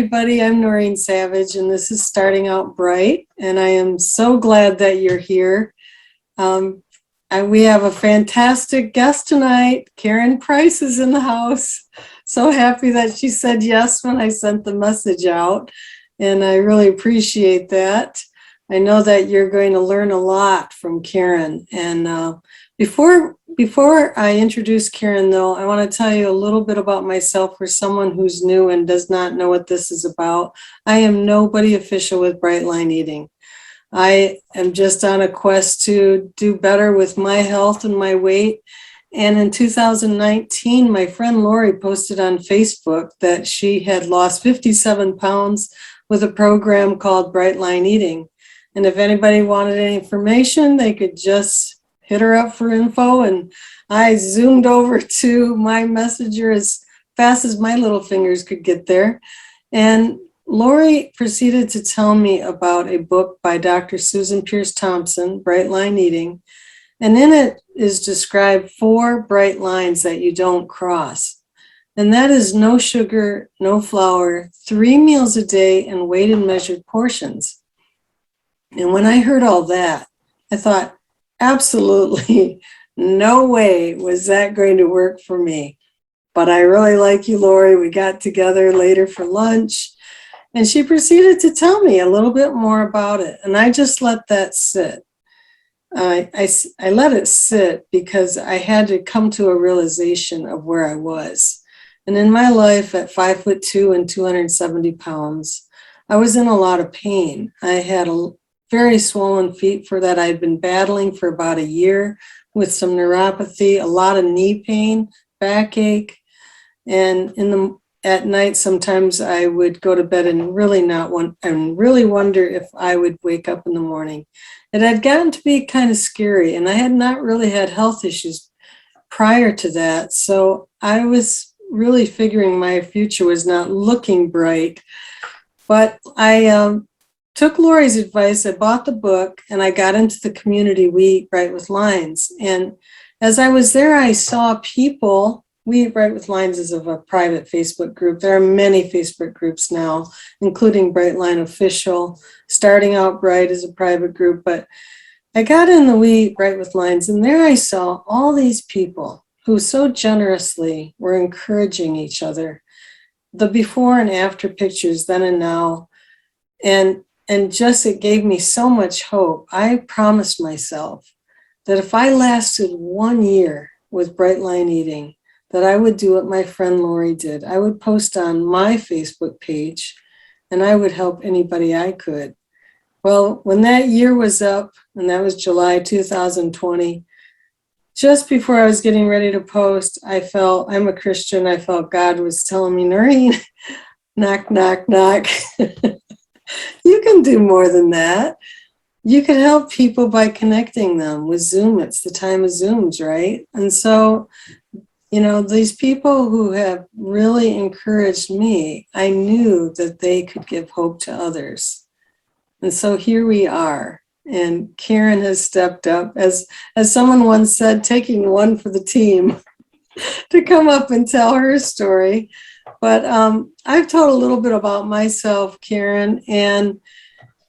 everybody. I'm Noreen Savage, and this is Starting Out Bright, and I am so glad that you're here. And we have a fantastic guest tonight. Karen Price is in the house. So happy that she said yes when I sent the message out, and I really appreciate that. I know that you're going to learn a lot from Karen. And before I introduce Karen, though, I want to tell you a little bit about myself for someone who's new and does not know what this is about. I am nobody official with Bright Line Eating. I am just on a quest to do better with my health and my weight. And in 2019, my friend Lori posted on Facebook that she had lost 57 pounds with a program called Bright Line Eating. And if anybody wanted any information, they could just hit her up for info. And I zoomed over to my messenger as fast as my little fingers could get there. And Lori proceeded to tell me about a book by Dr. Susan Pierce Thompson, Bright Line Eating. And in it is described 4 bright lines that you don't cross. And that is no sugar, no flour, 3 meals a day, and weighed and measured portions. And when I heard all that, I thought, absolutely no way was that going to work for me. But I really like you, Lori. We got together later for lunch, and she proceeded to tell me a little bit more about it. And I just let that sit. I let it sit because I had to come to a realization of where I was. And in my life at 5'2" and 270 pounds, I was in a lot of pain. I had a very swollen feet for that I'd been battling for about a year with some neuropathy, a lot of knee pain, backache, and at night sometimes I would go to bed and really wonder if I would wake up in the morning. It had gotten to be kind of scary, and I had not really had health issues prior to that, so I was really figuring my future was not looking bright. But I took Lori's advice. I bought the book, and I got into the community We Eat Bright with Lines. And as I was there, I saw people. We Eat Bright with Lines is of a private Facebook group. There are many Facebook groups now, including Bright Line Official. Starting Out Bright is a private group. But I got in the We Eat Bright with Lines, and there I saw all these people who so generously were encouraging each other. The before and after pictures, then and now. And just it gave me so much hope. I promised myself that if I lasted 1 year with Bright Line Eating, that I would do what my friend Lori did. I would post on my Facebook page, and I would help anybody I could. Well, when that year was up, and that was July 2020, just before I was getting ready to post, I'm a Christian, I felt God was telling me, Noreen, knock, knock, knock. You can do more than that. You can help people by connecting them with Zoom. It's the time of Zooms, right? And so, these people who have really encouraged me, I knew that they could give hope to others. And so here we are. And Karen has stepped up, as someone once said, taking one for the team to come up and tell her story. But I've told a little bit about myself, Karen, and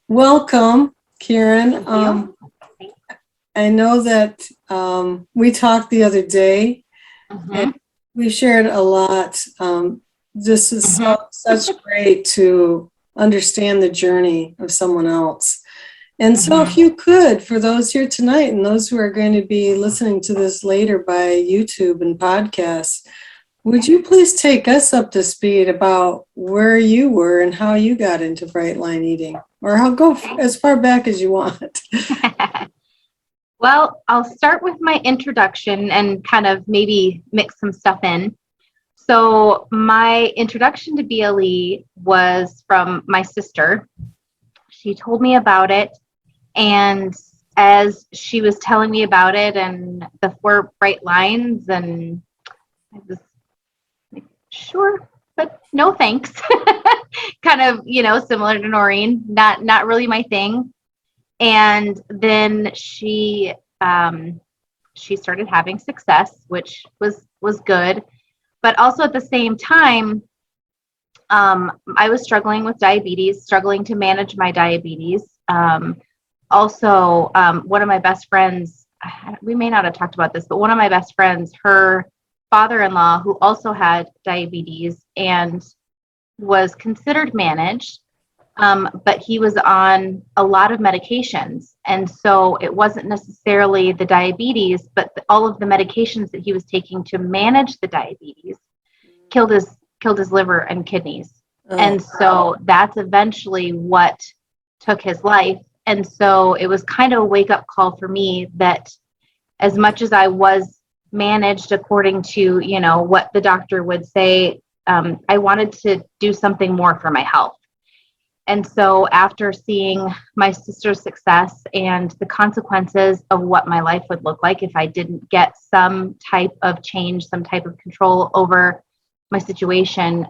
welcome, Karen. I know that we talked the other day, and we shared a lot. This is such great to understand the journey of someone else. And so if you could, for those here tonight and those who are going to be listening to this later by YouTube and podcasts, would you please take us up to speed about where you were and how you got into Bright Line Eating? Or I'll go as far back as you want. Well, I'll start with my introduction and kind of maybe mix some stuff in. So my introduction to BLE was from my sister. She told me about it. And as she was telling me about it and the 4 bright lines, and I was like, sure, but no thanks. Kind of, similar to Noreen, not really my thing. And then she started having success, which was good. But also at the same time, I was struggling with diabetes, struggling to manage my diabetes. Also, one of my best friends, we may not have talked about this, but one of my best friends, her father-in-law, who also had diabetes and was considered managed, but he was on a lot of medications. And so it wasn't necessarily the diabetes, but all of the medications that he was taking to manage the diabetes killed his liver and kidneys. Oh, And so that's eventually what took his life. And so it was kind of a wake up call for me that as much as I was managed according to, what the doctor would say, I wanted to do something more for my health. And so after seeing my sister's success and the consequences of what my life would look like if I didn't get some type of change, some type of control over my situation,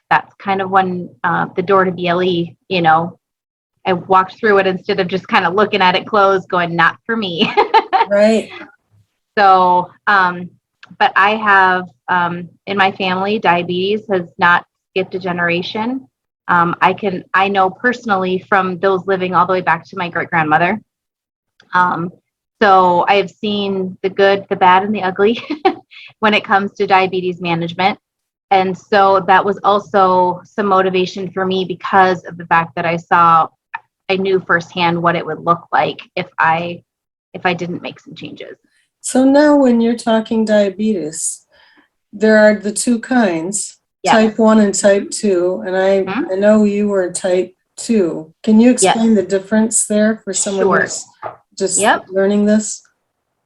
that's kind of when the door to BLE, I walked through it instead of just kind of looking at it closed, going, not for me. right. So, but I have in my family, diabetes has not skipped a generation. I know personally from those living all the way back to my great grandmother. So I have seen the good, the bad, and the ugly when it comes to diabetes management. And so that was also some motivation for me because of the fact that I knew firsthand what it would look like if I didn't make some changes. So now when you're talking diabetes, there are the two kinds, Yes. type 1 and type 2. And I know you were type 2. Can you explain the difference there for someone who's just learning this?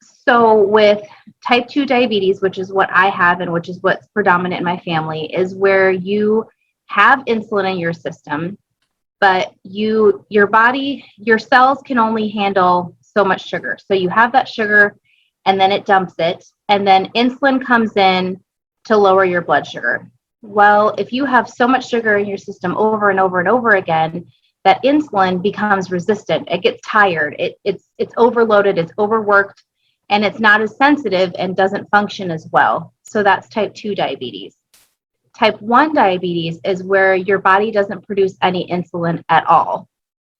So with type 2 diabetes, which is what I have and which is what's predominant in my family, is where you have insulin in your system, but your body, your cells can only handle so much sugar. So you have that sugar and then it dumps it, and then insulin comes in to lower your blood sugar. Well, if you have so much sugar in your system over and over and over again, that insulin becomes resistant. It gets tired. It's overloaded, it's overworked, and it's not as sensitive and doesn't function as well. So that's type 2 diabetes. Type 1 diabetes is where your body doesn't produce any insulin at all.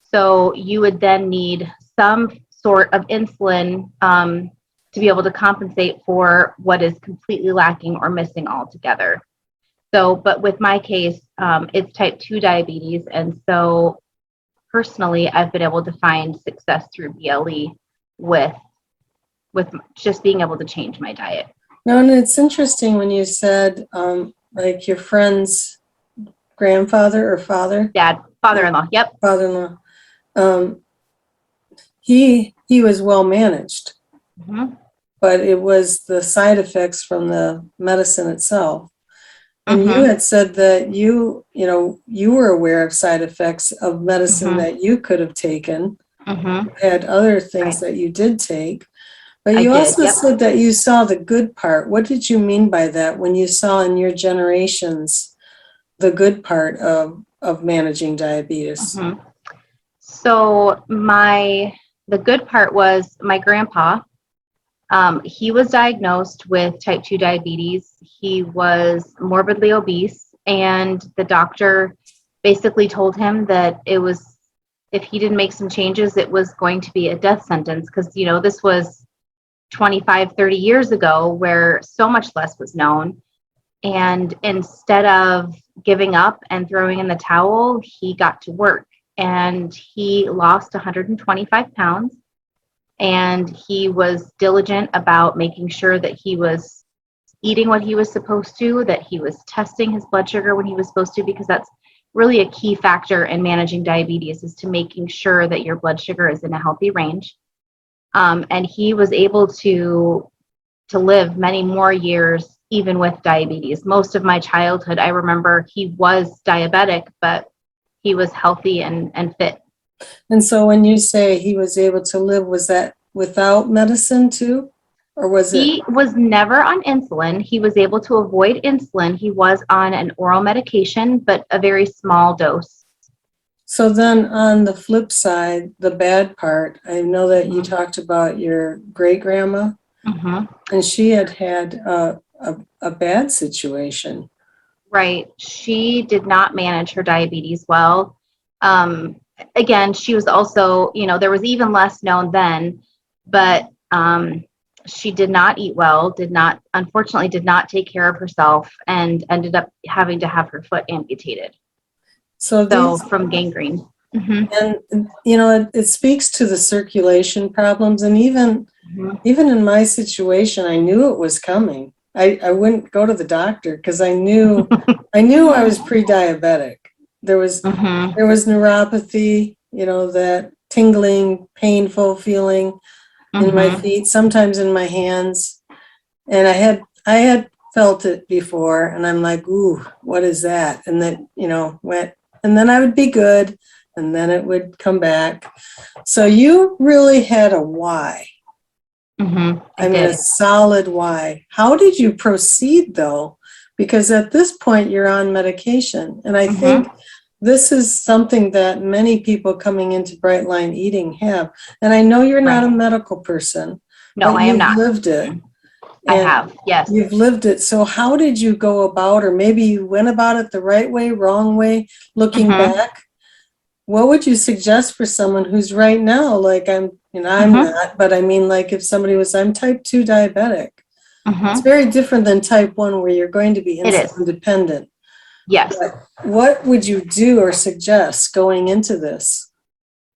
So you would then need some sort of insulin to be able to compensate for what is completely lacking or missing altogether. So, but with my case, it's type 2 diabetes. And so personally, I've been able to find success through BLE with just being able to change my diet. No, and it's interesting when you said, like your friend's grandfather or father? Father-in-law, yep. Father-in-law. He was well managed, but it was the side effects from the medicine itself. And you had said that you were aware of side effects of medicine that you could have taken, had other things that you did take. But you also said that you saw the good part. What did you mean by that when you saw in your generations the good part of managing diabetes? So the good part was my grandpa. He was diagnosed with type 2 diabetes. He was morbidly obese, and the doctor basically told him that if he didn't make some changes, it was going to be a death sentence because, this was 25, 30 years ago where so much less was known. And instead of giving up and throwing in the towel, he got to work and he lost 125 pounds. And he was diligent about making sure that he was eating what he was supposed to, that he was testing his blood sugar when he was supposed to, because that's really a key factor in managing diabetes, is to making sure that your blood sugar is in a healthy range. And he was able to live many more years, even with diabetes. Most of my childhood, I remember he was diabetic, but he was healthy and fit. And so when you say he was able to live, was that without medicine too? Or was it? He was never on insulin. He was able to avoid insulin. He was on an oral medication, but a very small dose. So then on the flip side, the bad part, I know that you talked about your great grandma, and she had a bad situation. Right. She did not manage her diabetes well. Again, she was also, there was even less known then, but she did not eat well, unfortunately, did not take care of herself, and ended up having to have her foot amputated. So from gangrene. Mm-hmm. And, it speaks to the circulation problems. And even in my situation, I knew it was coming. I wouldn't go to the doctor because I knew I was pre-diabetic. There was neuropathy, that tingling, painful feeling in my feet, sometimes in my hands. And I had felt it before, and I'm like, ooh, what is that? And then, went, and then I would be good, and then it would come back. So you really had a why. I mean, a solid why. How did you proceed, though? Because at this point, you're on medication. And I think this is something that many people coming into Bright Line Eating have. And I know you're not a medical person. No, I am not. You've lived it. I have, yes. You've lived it. So how did you go about, or maybe you went about it the right way, wrong way, looking back? What would you suggest for someone who's right now, like I'm not, but I mean, like if somebody was, I'm type 2 diabetic. It's very different than type 1 where you're going to be insulin dependent. Yes. But what would you do or suggest going into this?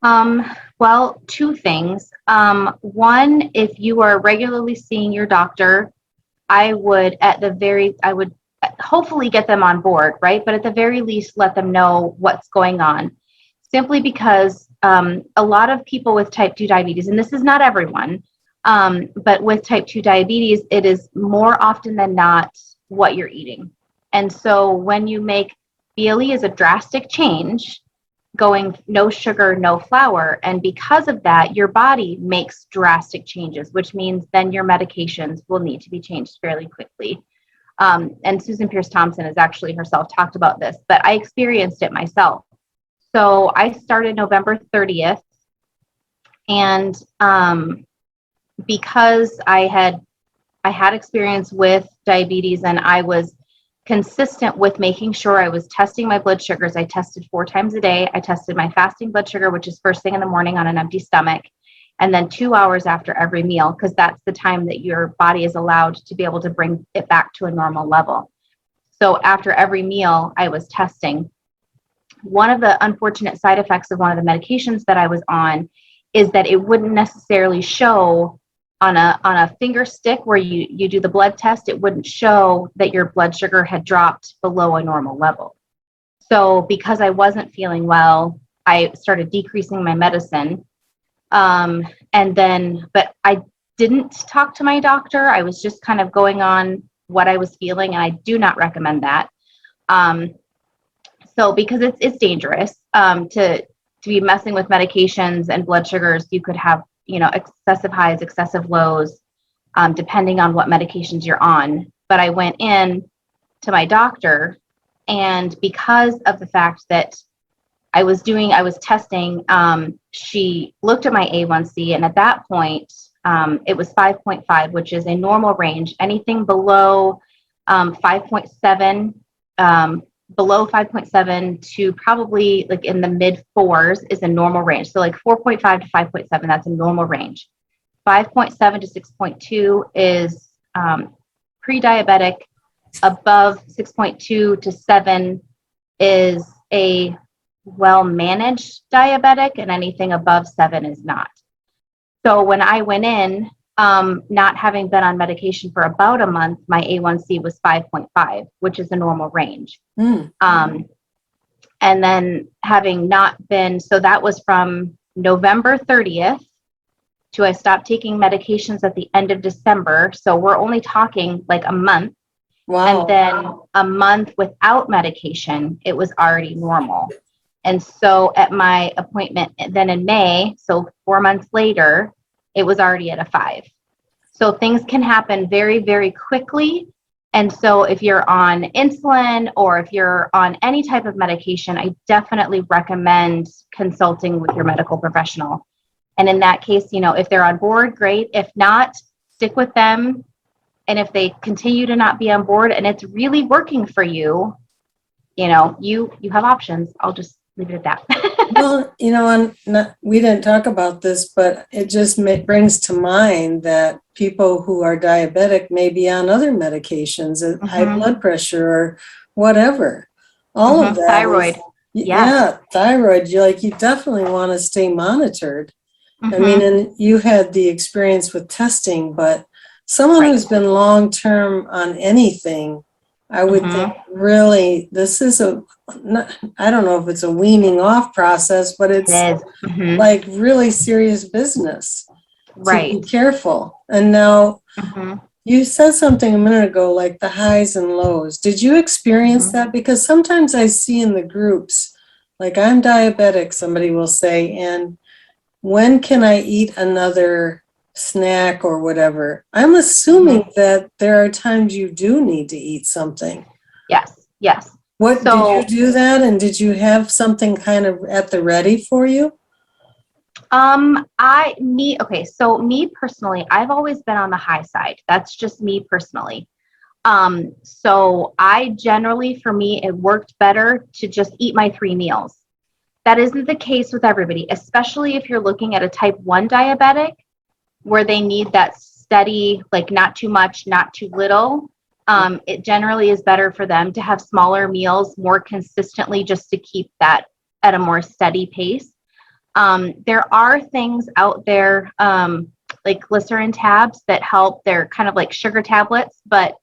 Well, two things. One, if you are regularly seeing your doctor, I would hopefully get them on board, right? But at the very least, let them know what's going on. Simply because a lot of people with type 2 diabetes, and this is not everyone, but with type 2 diabetes, it is more often than not what you're eating. And so when you make BLE is a drastic change, going no sugar, no flour. And because of that, your body makes drastic changes, which means then your medications will need to be changed fairly quickly. And Susan Pierce Thompson has actually herself talked about this, but I experienced it myself. So I started November 30th, and because I had experience with diabetes, and I was consistent with making sure I was testing my blood sugars. I tested 4 times a day. I tested my fasting blood sugar, which is first thing in the morning on an empty stomach, and then 2 hours after every meal, because that's the time that your body is allowed to be able to bring it back to a normal level. So after every meal, I was testing. One of the unfortunate side effects of one of the medications that I was on is that it wouldn't necessarily show on a finger stick where you do the blood test. It wouldn't show that your blood sugar had dropped below a normal level. So because I wasn't feeling well, I started decreasing my medicine. But I didn't talk to my doctor. I was just kind of going on what I was feeling, and I do not recommend that. So because it's dangerous to be messing with medications and blood sugars. You could have, excessive highs, excessive lows, depending on what medications you're on. But I went in to my doctor, and because of the fact that I was testing, she looked at my A1C, and at that point, it was 5.5, which is a normal range. Anything below 5.7, below 5.7 to probably like in the mid 4s is a normal range. So like 4.5 to 5.7, that's a normal range. 5.7 to 6.2 is pre-diabetic. Above 6.2 to 7 is a well-managed diabetic, and anything above 7 is not. So when I went in, not having been on medication for about a month, my A1C was 5.5, which is a normal range. And then having not been, so that was from November 30th to I stopped taking medications at the end of December. So we're only talking like a month. Wow. And then a month without medication, it was already normal. And so at my appointment then in May, so 4 months later, it was already at a 5. So things can happen very, very quickly. And so if you're on insulin or if you're on any type of medication, I definitely recommend consulting with your medical professional. And in that case, if they're on board, great. If not, stick with them. And if they continue to not be on board and it's really working for you, you have options. I'll just leave it at that. Well, we didn't talk about this, but it just brings to mind that people who are diabetic may be on other medications, high blood pressure or whatever. All of that Thyroid. yeah, thyroid. You definitely want to stay monitored. I mean, Mm-hmm. and you had the experience with testing, but someone Right. who's been long-term on anything, I would think really this is I don't know if it's a weaning off process, but It it's is. Mm-hmm. like really serious business to be Right. careful. And now Mm-hmm. you said something a minute ago, like the highs and lows. Did you experience Mm-hmm. that? Because sometimes I see in the groups, like I'm diabetic, somebody will say, and when can I eat another snack or whatever? I'm assuming that there are times you do need to eat something. Yes. Yes. What did you So, do that? And did you have something kind of at the ready for you? so me personally, I've always been on the high side. That's just me personally. So I generally, for me, it worked better to just eat my 3 meals. That isn't the case with everybody, especially if you're looking at a type 1 diabetic where they need that steady, like not too much, not too little. It generally is better for them to have smaller meals more consistently just to keep that at a more steady pace. There are things out there like glycerin tabs that help. They're kind of like sugar tablets, but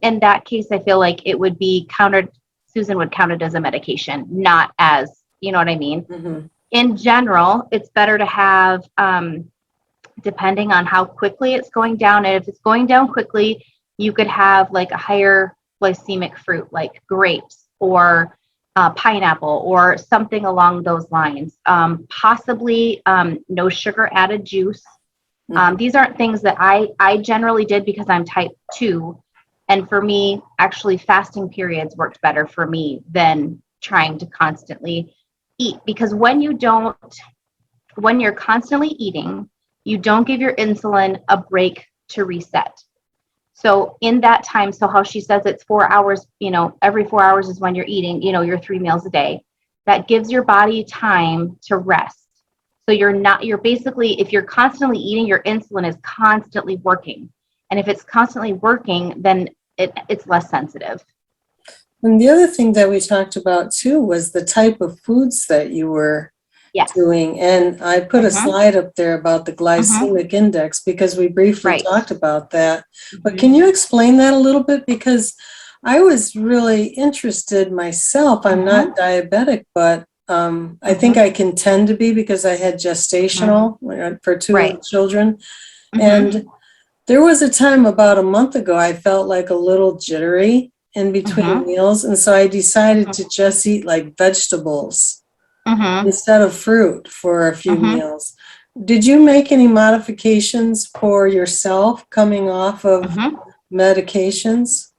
in that case, I feel like it would be counted. Susan would count it as a medication, not as, you know what I mean? Mm-hmm. In general, it's better to have, depending on how quickly it's going down. And if it's going down quickly, you could have like a higher glycemic fruit, like grapes or pineapple or something along those lines. Possibly no sugar added juice. These aren't things that I generally did because I'm type 2. And for me, actually, fasting periods worked better for me than trying to constantly eat. Because when you're constantly eating, you don't give your insulin a break to reset. So in that time, so how she says it's 4 hours, every 4 hours is when you're eating, your 3 meals a day. That gives your body time to rest. So you're basically, if you're constantly eating, your insulin is constantly working. And if it's constantly working, then it's less sensitive. And the other thing that we talked about too was the type of foods that you were doing. And I put a slide up there about the glycemic index because we briefly talked about that. But can you explain that a little bit? Because I was really interested myself. I'm not diabetic, but I think I can tend to be because I had gestational for 2 children. And there was a time about a month ago, I felt like a little jittery in between meals. And so I decided to just eat like vegetables instead of fruit for a few meals. Did you make any modifications for yourself coming off of medications?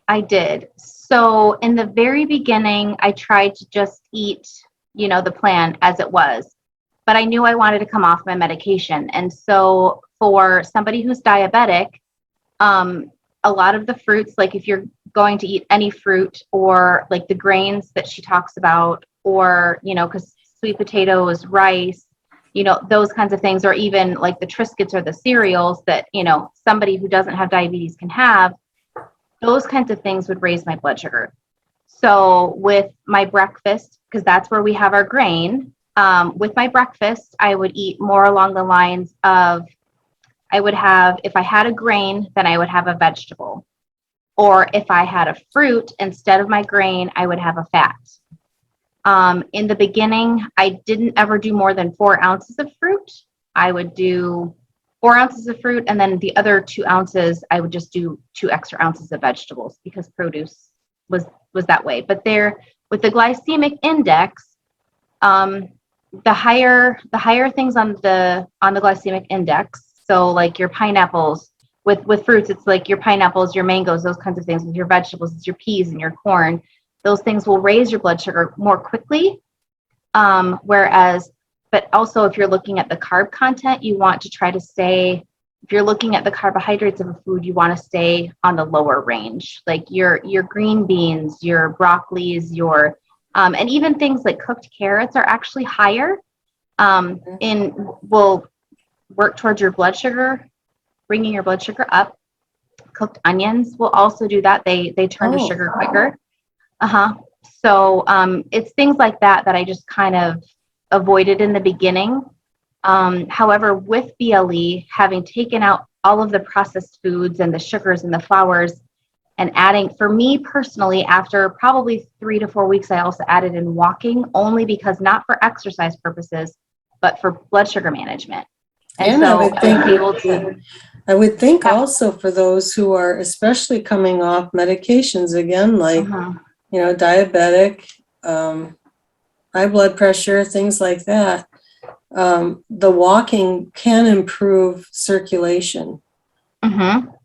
I did. So in the very beginning, I tried to just eat, the plan as it was, but I knew I wanted to come off my medication. And so for somebody who's diabetic, a lot of the fruits, like if you're going to eat any fruit or like the grains that she talks about, or, because sweet potatoes, rice, those kinds of things, or even like the Triscuits or the cereals that, somebody who doesn't have diabetes can have, those kinds of things would raise my blood sugar. So with my breakfast, because that's where we have our grain, with my breakfast, I would eat more along the lines of, if I had a grain, then I would have a vegetable. Or if I had a fruit, instead of my grain, I would have a fat. In the beginning, I didn't ever do more than 4 ounces of fruit. I would do 4 ounces of fruit, and then the other 2 ounces, I would just do 2 extra ounces of vegetables because produce was that way. But there, with the glycemic index, the higher things on the glycemic index. So like your pineapples, with fruits, it's like your pineapples, your mangoes, those kinds of things. With your vegetables, it's your peas and your corn. Those things will raise your blood sugar more quickly. But also if you're looking at the carb content, you want to try to stay if you're looking at the carbohydrates of a food, you want to stay on the lower range, like your green beans, your broccolis, your and even things like cooked carrots are actually higher in will work towards your blood sugar, bringing your blood sugar up. Cooked onions will also do that. They turn to sugar quicker. So it's things like that that I just kind of avoided in the beginning. However, with BLE, having taken out all of the processed foods and the sugars and the flours and adding, for me personally, after probably 3 to 4 weeks, I also added in walking, only because not for exercise purposes, but for blood sugar management. And so I was able to. I would think also for those who are especially coming off medications again, like, diabetic, high blood pressure, things like that, the walking can improve circulation.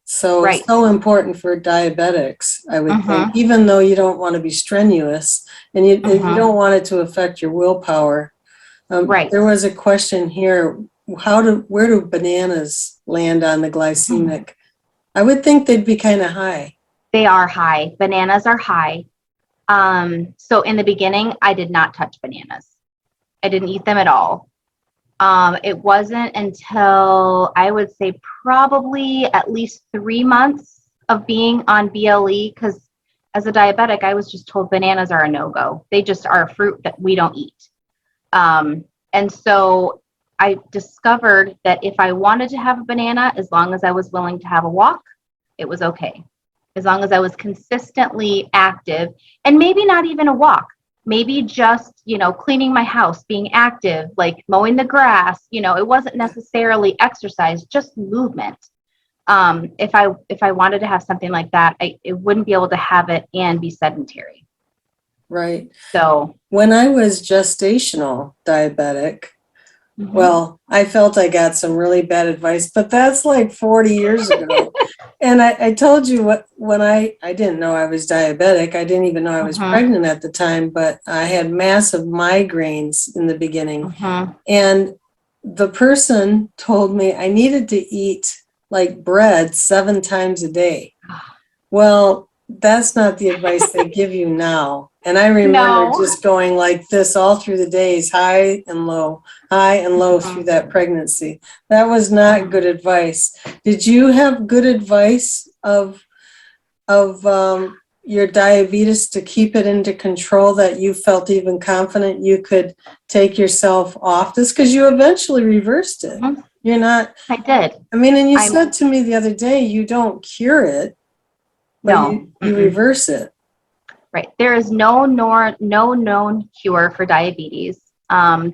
So it's so important for diabetics, I would think, even though you don't want to be strenuous and you don't want it to affect your willpower. There was a question here. Where do bananas land on the glycemic? I would think they'd be kind of high. They are high. Bananas are high. So in the beginning, I did not touch bananas. I didn't eat them at all. It wasn't until I would say probably at least 3 months of being on BLE, because as a diabetic, I was just told bananas are a no-go. They just are a fruit that we don't eat. And so I discovered that if I wanted to have a banana, as long as I was willing to have a walk, it was okay. As long as I was consistently active, and maybe not even a walk, maybe just, cleaning my house, being active, like mowing the grass, it wasn't necessarily exercise, just movement. If I wanted to have something like that, I wouldn't be able to have it and be sedentary. Right. So when I was gestational diabetic, well, I felt I got some really bad advice, but that's like 40 years ago. And I told you when I didn't know I was diabetic. I didn't even know I was pregnant at the time, but I had massive migraines in the beginning. And the person told me I needed to eat like bread 7 times a day. Well, that's not the advice they give you now. And I remember just going like this all through the days, high and low through that pregnancy. That was not good advice. Did you have good advice of your diabetes to keep it into control, that you felt even confident you could take yourself off this? Because you eventually reversed it. You're not. I did. I mean, and you said to me the other day, you don't cure it, but you reverse it. Right. There is no known cure for diabetes.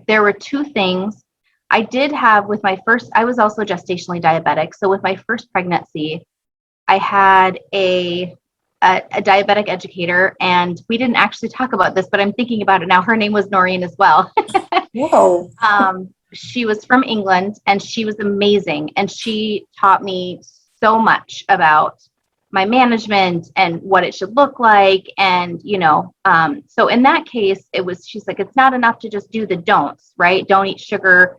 There were 2 things I did have with my first. I was also gestationally diabetic. So with my first pregnancy, I had a diabetic educator, and we didn't actually talk about this, but I'm thinking about it now. Her name was Noreen as well. Whoa. She was from England, and she was amazing. And she taught me so much about my management and what it should look like. And, so in that case, she's like, it's not enough to just do the don'ts, right? Don't eat sugar,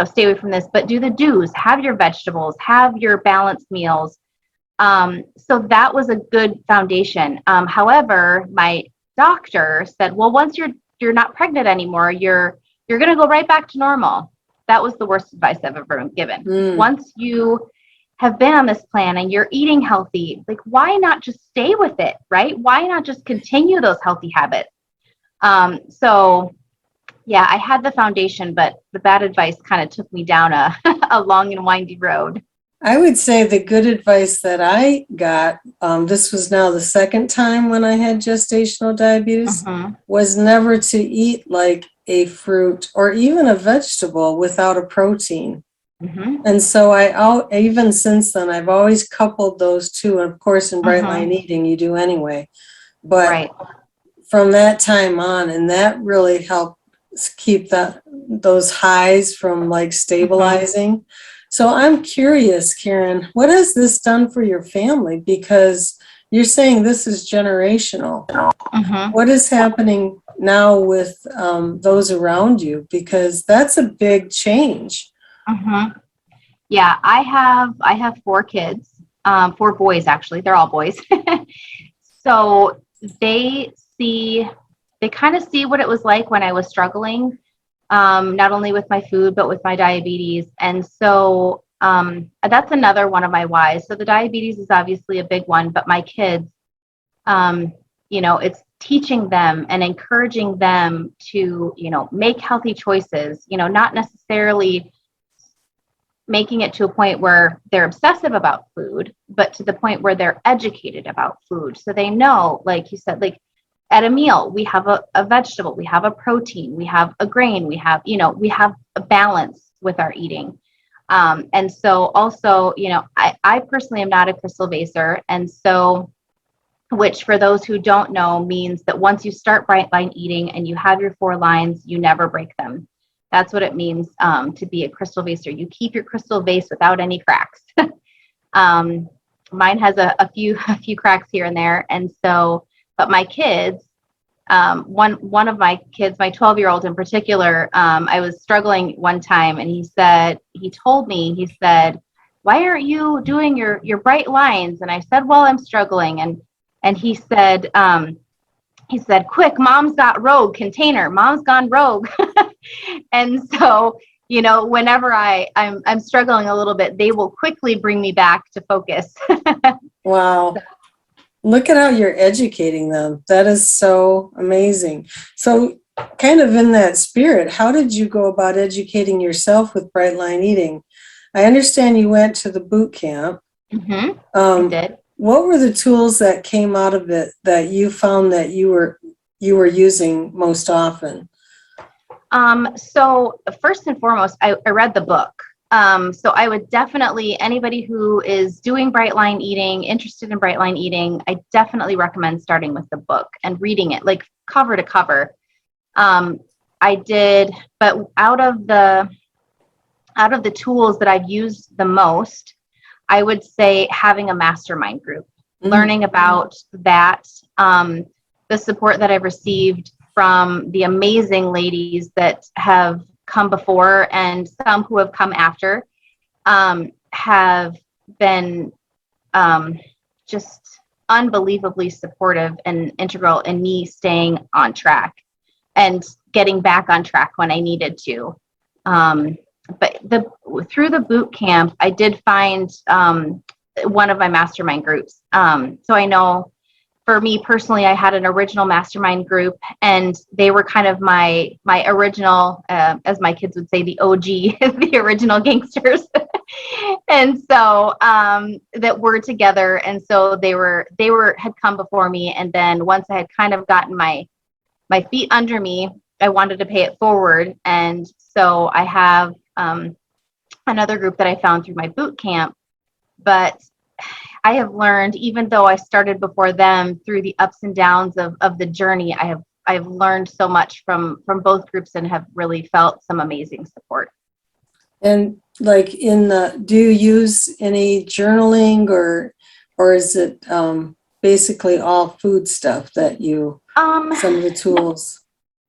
stay away from this, but do the do's, have your vegetables, have your balanced meals. So that was a good foundation. However, my doctor said, well, once you're not pregnant anymore, you're going to go right back to normal. That was the worst advice I've ever been given. Once you have been on this plan and you're eating healthy, like, why not just stay with it, right? Why not just continue those healthy habits? So yeah, I had the foundation, but the bad advice kind of took me down a long and windy road. I would say the good advice that I got, this was now the second time when I had gestational diabetes, was never to eat like a fruit or even a vegetable without a protein. And so even since then, I've always coupled those 2. And of course, in Bright Line Eating, you do anyway. But from that time on, and that really helped keep those highs from like stabilizing. So I'm curious, Karen, what has this done for your family? Because you're saying this is generational. What is happening now with those around you? Because that's a big change. Yeah, I have four kids, four boys actually. They're all boys. So they see, they kind of see what it was like when I was struggling, not only with my food, but with my diabetes. And so that's another one of my whys. So the diabetes is obviously a big one, but my kids, um, it's teaching them and encouraging them to, make healthy choices, not necessarily making it to a point where they're obsessive about food, but to the point where they're educated about food. So they know, like you said, like at a meal, we have a vegetable, we have a protein, we have a grain, we have a balance with our eating. And so also, I personally am not a crystal vaser. And so, which for those who don't know means that once you start bright line eating and you have your 4 lines, you never break them. That's what it means to be a crystal vaser. You keep your crystal vase without any cracks. Mine has a few cracks here and there, and so, but my kids, one of my kids, my 12-year-old in particular, I was struggling one time, and he told me, he said, "Why aren't you doing your bright lines?" And I said, "Well, I'm struggling," and he said, "Quick, mom's got rogue container. Mom's gone rogue." And so, whenever I'm struggling a little bit, they will quickly bring me back to focus. Wow. Look at how you're educating them. That is so amazing. So, kind of in that spirit, how did you go about educating yourself with bright line eating? I understand you went to the boot camp. Mm-hmm. I did. What were the tools that came out of it that you found that you were using most often? So first and foremost, I read the book. So I would definitely, anybody who is doing bright line eating, interested in bright line eating, I definitely recommend starting with the book and reading it like cover to cover. I did, but out of the tools that I've used the most, I would say having a mastermind group, learning about that, the support that I've received from the amazing ladies that have come before and some who have come after, have been just unbelievably supportive and integral in me staying on track and getting back on track when I needed to. But through the boot camp, I did find one of my mastermind groups. So I know for me personally, I had an original mastermind group, and they were kind of my original, as my kids would say, the OG, the original gangsters. And so that were together, and so they had come before me, and then once I had kind of gotten my feet under me, I wanted to pay it forward, and so I have another group that I found through my boot camp. But I have learned, even though I started before them, through the ups and downs of the journey, I've learned so much from both groups and have really felt some amazing support. And like do you use any journaling or is it basically all food stuff that you, some of the tools?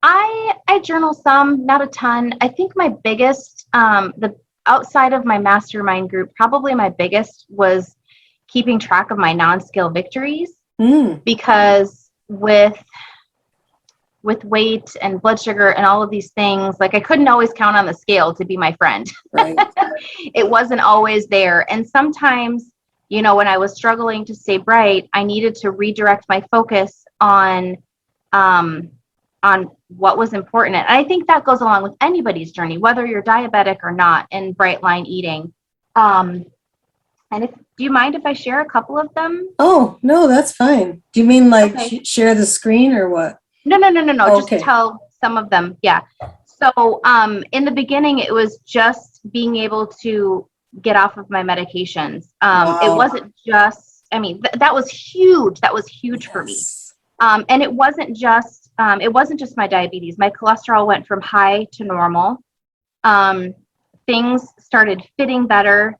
I journal some, not a ton. I think my biggest, the outside of my mastermind group, probably my biggest was keeping track of my non-scale victories, because with weight and blood sugar and all of these things, like I couldn't always count on the scale to be my friend. Right. It wasn't always there. And sometimes, when I was struggling to stay bright, I needed to redirect my focus on what was important. And I think that goes along with anybody's journey, whether you're diabetic or not, in bright line eating. And do you mind if I share a couple of them? Oh, no, that's fine. Do you mean like Okay. share the screen or what? No. Okay. Just tell some of them. Yeah. So in the beginning, it was just being able to get off of my medications. Wow. It wasn't just, that was huge. That was huge for me. And it wasn't just my diabetes. My cholesterol went from high to normal. Things started fitting better.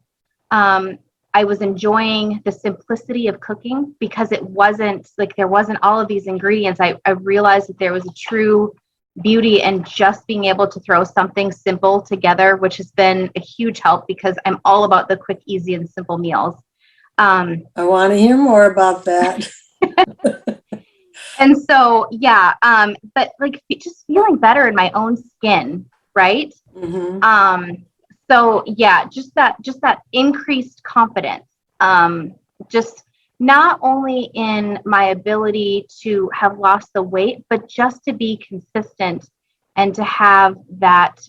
I was enjoying the simplicity of cooking because it wasn't like there wasn't all of these ingredients. I realized that there was a true beauty in just being able to throw something simple together, which has been a huge help because I'm all about the quick, easy, and simple meals. I want to hear more about that. And so, yeah, but like just feeling better in my own skin, right? Mm-hmm. So yeah, just that increased confidence. Just not only in my ability to have lost the weight, but just to be consistent and to have that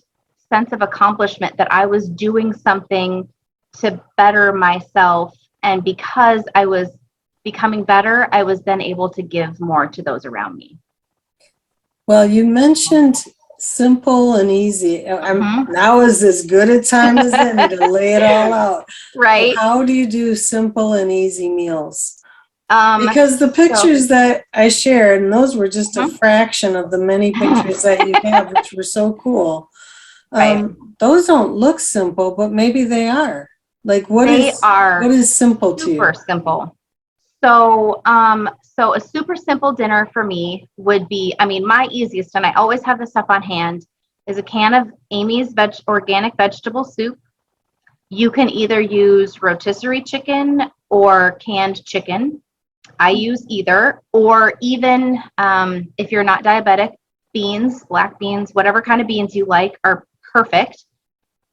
sense of accomplishment that I was doing something to better myself. And because I was becoming better, I was then able to give more to those around me. Well, you mentioned simple and easy. Now is as good a time as any to lay it all out. Right. But how do you do simple and easy meals? Because the pictures that I shared, and those were just a fraction of the many pictures that you have, which were so cool. Right. Those don't look simple, but maybe they are. Like what is simple to you? Super simple. So, so a super simple dinner for me would be, I mean, my easiest, and I always have this up on hand, is a can of Amy's organic vegetable soup. You can either use rotisserie chicken or canned chicken. I use either, or even if you're not diabetic, beans, black beans, whatever kind of beans you like are perfect.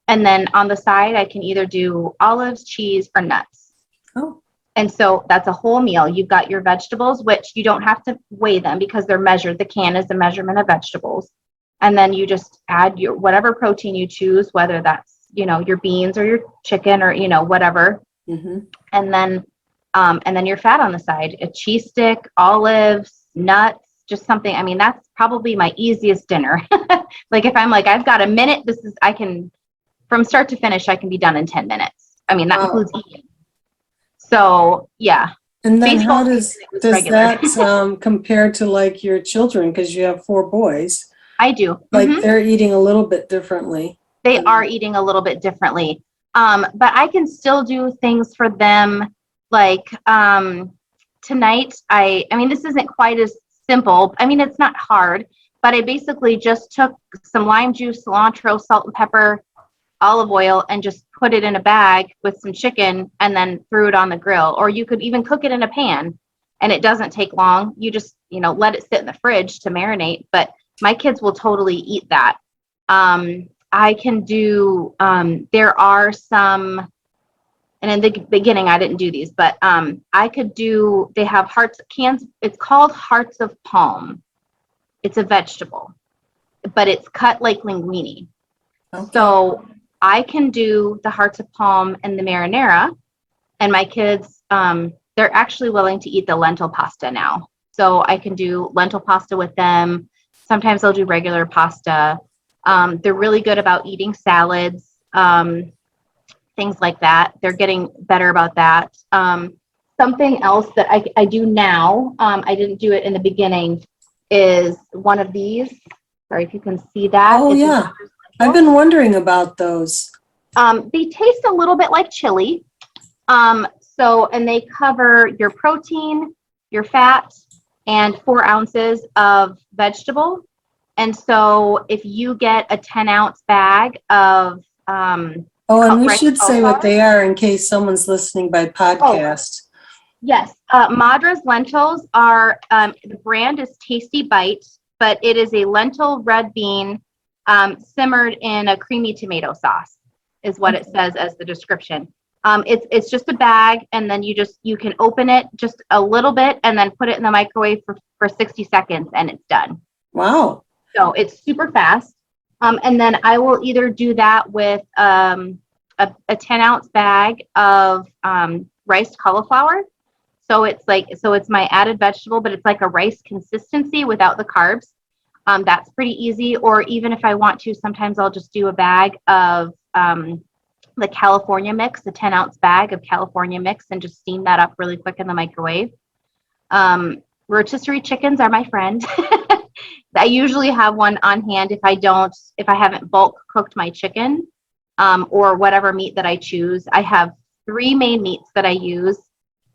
And then on the side, I can either do olives, cheese, or nuts. Oh. And so that's a whole meal. You've got your vegetables, which you don't have to weigh them because they're measured. The can is the measurement of vegetables. And then you just add your whatever protein you choose, whether that's, your beans or your chicken or, whatever. Mm-hmm. And then your fat on the side, a cheese stick, olives, nuts, just something. I mean, that's probably my easiest dinner. Like if I'm like, I've got a minute, from start to finish, I can be done in 10 minutes. I mean, that includes eating. So yeah. And then how does that compare to like your children? Because you have 4 boys. I do. Like they're eating a little bit differently. They are eating a little bit differently. But I can still do things for them. Like tonight, I mean, this isn't quite as simple. I mean, it's not hard, but I basically just took some lime juice, cilantro, salt and pepper, olive oil, and just put it in a bag with some chicken and then threw it on the grill. Or you could even cook it in a pan and it doesn't take long. You just, let it sit in the fridge to marinate, but my kids will totally eat that. I can do, there are some, and in the beginning, I didn't do these, but I could do, they have cans, it's called hearts of palm. It's a vegetable, but it's cut like linguine. Okay. So I can do the hearts of palm and the marinara, and my kids, they're actually willing to eat the lentil pasta now. So I can do lentil pasta with them. Sometimes they'll do regular pasta. They're really good about eating salads, things like that. They're getting better about that. Something else that I do now, I didn't do it in the beginning, is one of these. Sorry if you can see that. Oh, yeah. I've been wondering about those. They taste a little bit like chili. And they cover your protein, your fat, and 4 ounces of vegetable. And so if you get a 10-ounce bag of and we should say what they are in case someone's listening by podcast. Yes. Madra's lentils are, the brand is Tasty Bite, but it is a lentil red bean simmered in a creamy tomato sauce is what it says as the description. It's just a bag, and then you can open it just a little bit and then put it in the microwave for 60 seconds and it's done. Wow. So it's super fast. And then I will either do that with a 10-ounce bag of riced cauliflower. So it's my added vegetable, but it's like a rice consistency without the carbs. That's pretty easy. Or even if I want to, sometimes I'll just do a bag of the California mix, the 10-ounce bag of California mix, and just steam that up really quick in the microwave. Rotisserie chickens are my friend. I usually have one on hand if I haven't bulk cooked my chicken, or whatever meat that I choose. I have 3 main meats that I use: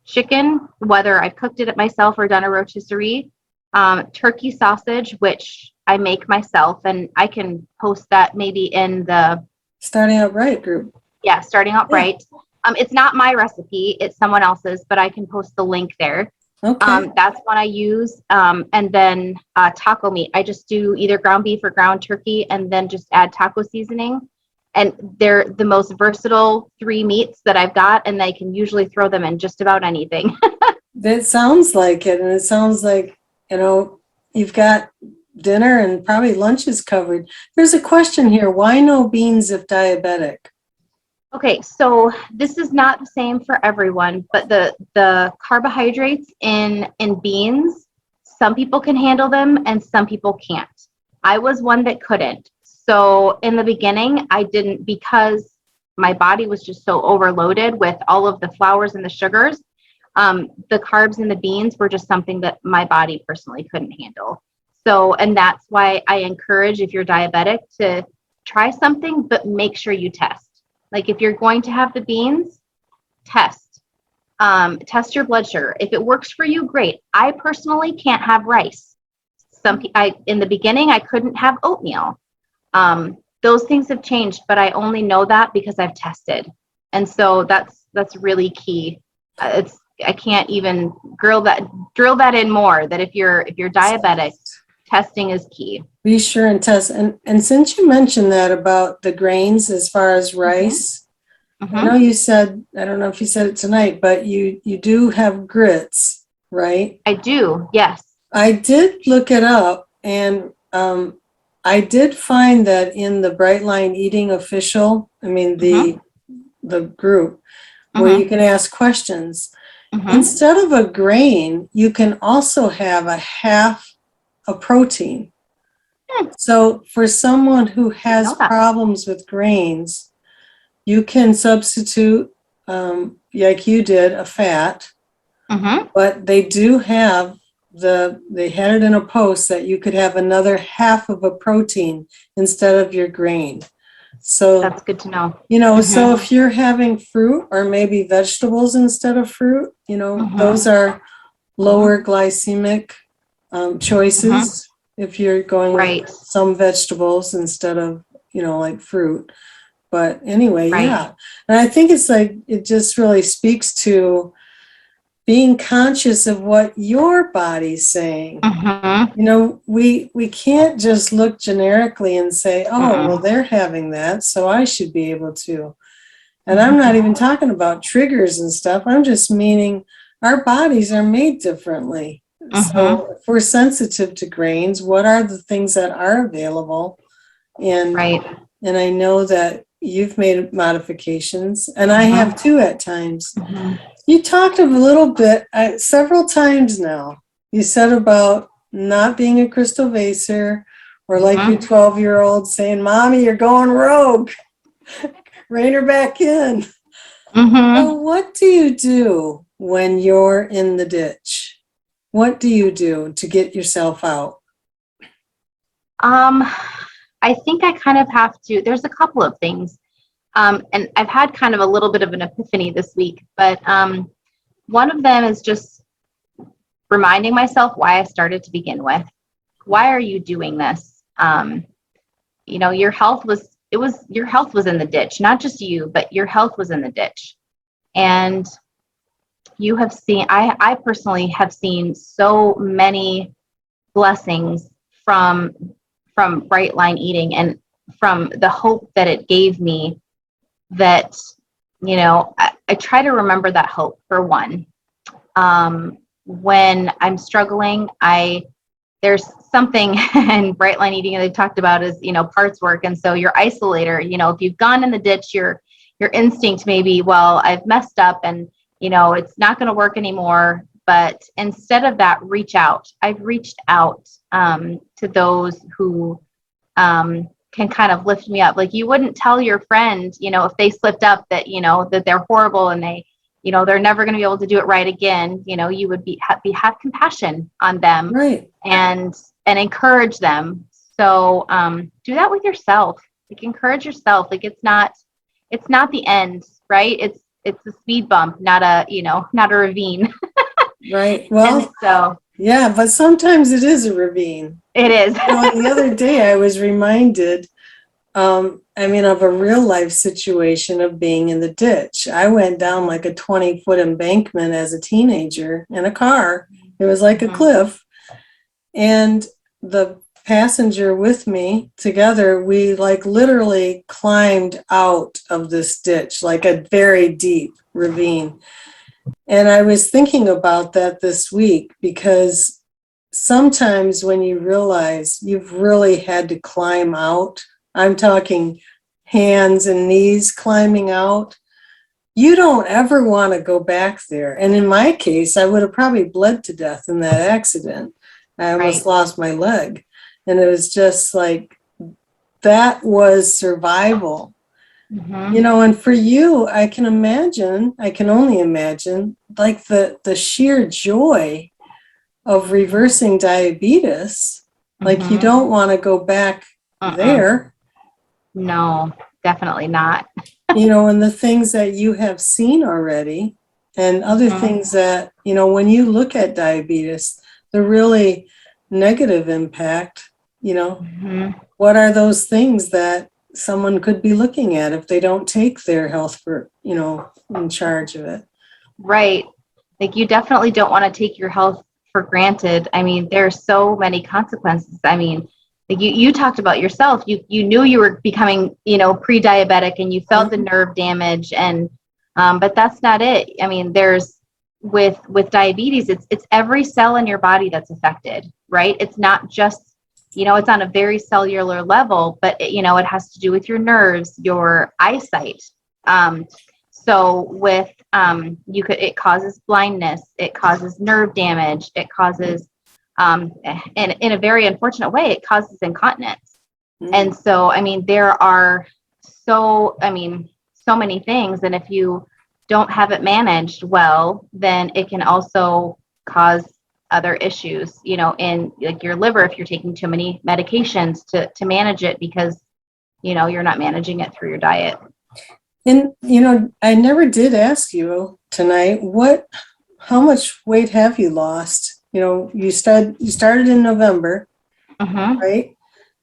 chicken, whether I've cooked it myself or done a rotisserie, turkey sausage, which I make myself, and I can post that maybe in the Starting Out Bright group. Starting Out Yeah. Bright. It's not my recipe, it's someone else's, but I can post the link there. Okay. That's what I use. And then taco meat. I just do either ground beef or ground turkey, and then just add taco seasoning. And they're the most versatile 3 meats that I've got, and I can usually throw them in just about anything. That sounds like it. And it sounds like, you've got dinner and probably lunch is covered. There's a question here. Why no beans if diabetic? Okay, so this is not the same for everyone, but the carbohydrates in beans, some people can handle them and some people can't. I was one that couldn't. So in the beginning, I didn't, because my body was just so overloaded with all of the flours and the sugars. The carbs in the beans were just something that my body personally couldn't handle. So, and that's why I encourage, if you're diabetic, to try something, but make sure you test. Like if you're going to have the beans, test your blood sugar. If it works for you, great. I personally can't have rice. In the beginning, I couldn't have oatmeal. Those things have changed, but I only know that because I've tested. And so that's really key. I can't even drill that in more, that if you're diabetic, testing is key. Be sure and test. And since you mentioned that about the grains as far as rice, I know you said, I don't know if you said it tonight, but you do have grits, right? I do, yes. I did look it up, and I did find that in the Bright Line Eating Official, the group, where you can ask questions, instead of a grain, you can also have a half a protein. So for someone who has problems with grains, you can substitute, like you did, a fat, but they do have they had it in a post that you could have another half of a protein instead of your grain. So that's good to know. So if you're having fruit or maybe vegetables instead of fruit, those are lower glycemic choices. If you're going with some vegetables instead of, like fruit. But anyway, yeah. And I think it's like, it just really speaks to being conscious of what your body's saying. We can't just look generically and say, oh, well, they're having that, so I should be able to. And I'm not even talking about triggers and stuff. I'm just meaning our bodies are made differently. So if we're sensitive to grains, what are the things that are available? And I know that you've made modifications, and I have too at times. You talked a little bit, several times now, you said about not being a crystal vaser, or like your 12-year-old saying, Mommy, you're going rogue. Rein her back in. So what do you do when you're in the ditch? What do you do to get yourself out? I think I kind of have to, there's a couple of things. And I've had kind of a little bit of an epiphany this week, but one of them is just reminding myself why I started to begin with. Why are you doing this? Your health was in the ditch, not just you, but your health was in the ditch. And you have seen, I personally have seen so many blessings from Bright Line Eating, and from the hope that it gave me, that, I try to remember that hope, for one. When I'm struggling, there's something in Bright Line Eating they talked about is, parts work. And so your isolator, if you've gone in the ditch, your instinct may be, well, I've messed up and, it's not going to work anymore. But instead of that, reach out. I've reached out to those who can kind of lift me up. Like, you wouldn't tell your friend, if they slipped up, that, that they're horrible and they're never going to be able to do it right again. You would have compassion on them, and encourage them. So do that with yourself. Like, encourage yourself. Like, it's not the end, right? It's a speed bump, not a ravine. Right. Well, Yeah, but sometimes it is a ravine. It is. The other day I was reminded, of a real life situation of being in the ditch. I went down like a 20-foot embankment as a teenager in a car. It was like a cliff. And the passenger with me together, we like literally climbed out of this ditch, like a very deep ravine. And I was thinking about that this week because sometimes when you realize you've really had to climb out, I'm talking hands and knees climbing out, you don't ever want to go back there. And in my case, I would have probably bled to death in that accident. I almost lost my leg. And it was just like, that was survival. And for you, I can only imagine, like the sheer joy of reversing diabetes. Like you don't want to go back there. No, definitely not. And the things that you have seen already and other things that, when you look at diabetes, the really negative impact, what are those things that someone could be looking at if they don't take their health in charge of it? Right. Like you definitely don't want to take your health for granted. I mean, there's so many consequences. I mean, like you talked about yourself, you knew you were becoming, pre-diabetic and you felt the nerve damage but that's not it. I mean, there's with diabetes, it's every cell in your body that's affected, right? It's not just, it's on a very cellular level, but it has to do with your nerves, your eyesight. So with, it causes blindness, it causes nerve damage, it causes, in a very unfortunate way, it causes incontinence. And so, I mean, there are so many things. And if you don't have it managed well, then it can also cause other issues, in like your liver, if you're taking too many medications to manage it because, you're not managing it through your diet. And, I never did ask you tonight, how much weight have you lost? You started in November, right?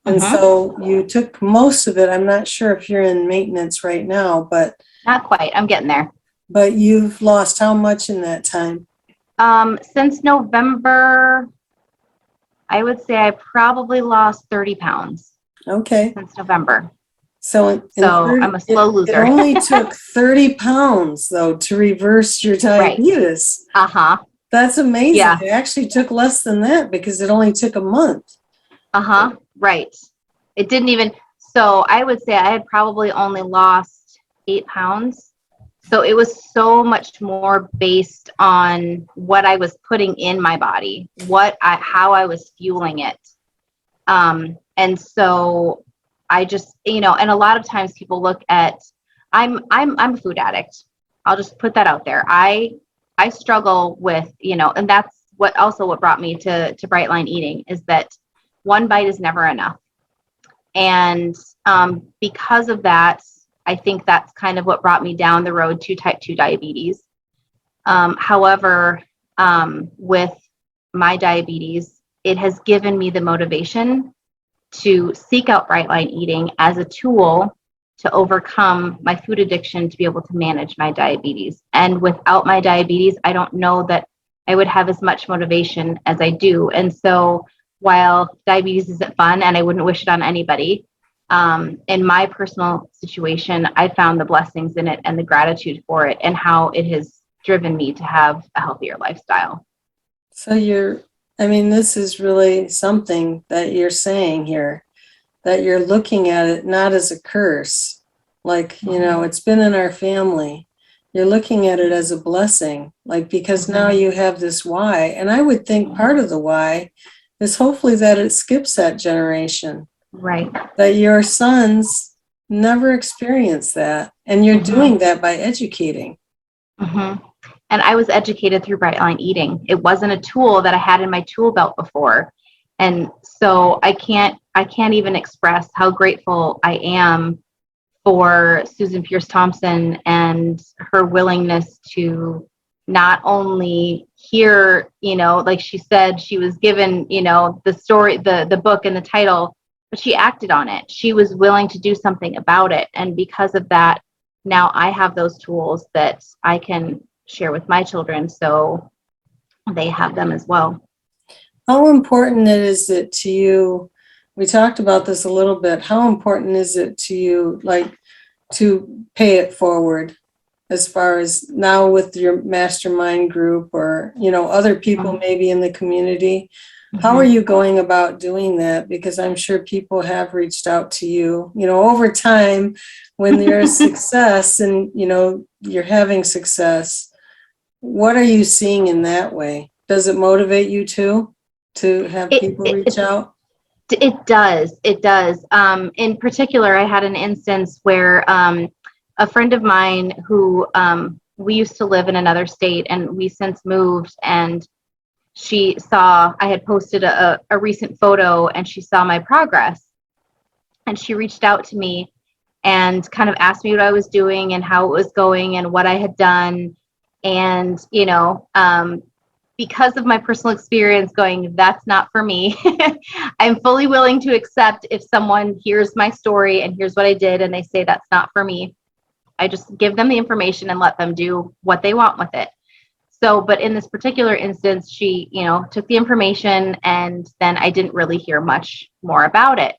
And so you took most of it. I'm not sure if you're in maintenance right now, but not quite. I'm getting there. But you've lost how much in that time? Since November, I would say I probably lost 30 pounds. Okay. Since November. So I'm a slow loser. It only took 30 pounds, though, to reverse your diabetes. Right. That's amazing. Yeah. It actually took less than that because it only took a month. Right. It didn't even, so I would say I had probably only lost 8 pounds. So it was so much more based on what I was putting in my body, how I was fueling it. And so I just, and a lot of times people look at, I'm a food addict. I'll just put that out there. I struggle with, and that's what brought me to Bright Line Eating, is that one bite is never enough. And because of that, I think that's kind of what brought me down the road to type 2 diabetes. However, with my diabetes, it has given me the motivation to seek out Bright Line Eating as a tool to overcome my food addiction, to be able to manage my diabetes. And without my diabetes, I don't know that I would have as much motivation as I do. And so while diabetes isn't fun and I wouldn't wish it on anybody, in my personal situation, I found the blessings in it and the gratitude for it and how it has driven me to have a healthier lifestyle. So this is really something that you're saying here, that you're looking at it not as a curse, like, it's been in our family. You're looking at it as a blessing, like, because now you have this why. And I would think part of the why is hopefully that it skips that generation. Right. That your sons never experienced that. And you're doing that by educating. And I was educated through Bright Line Eating. It wasn't a tool that I had in my tool belt before. And so I can't even express how grateful I am for Susan Pierce Thompson and her willingness to not only hear, like she said, she was given, the story, the book and the title, but she acted on it. She was willing to do something about it. And because of that, now I have those tools that I can share with my children, so they have them as well. How important is it to you? We talked about this a little bit. How important is it to you, like, to pay it forward, as far as now with your mastermind group or, other people maybe in the community? How are you going about doing that? Because I'm sure people have reached out to you, over time when there's success and, you're having success. What are you seeing in that way? Does it motivate you too, to have people reach out? It does. It does. In particular, I had an instance where a friend of mine who we used to live in another state, and we since moved, and she saw I had posted a recent photo, and she saw my progress, and she reached out to me and kind of asked me what I was doing and how it was going and what I had done. And, because of my personal experience going, that's not for me. I'm fully willing to accept if someone hears my story and here's what I did and they say that's not for me. I just give them the information and let them do what they want with it. So, but in this particular instance, she, took the information, and then I didn't really hear much more about it.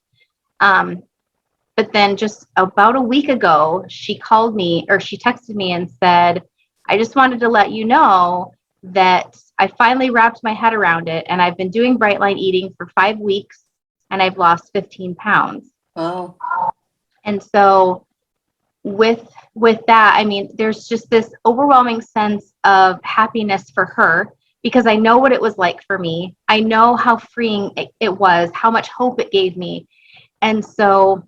But then just about a week ago, she called me, or she texted me and said, I just wanted to let you know that I finally wrapped my head around it, and I've been doing bright line eating for 5 weeks, and I've lost 15 pounds. Wow. And so with that, I mean, there's just this overwhelming sense of happiness for her, because I know what it was like for me. I know how freeing it was, how much hope it gave me. And so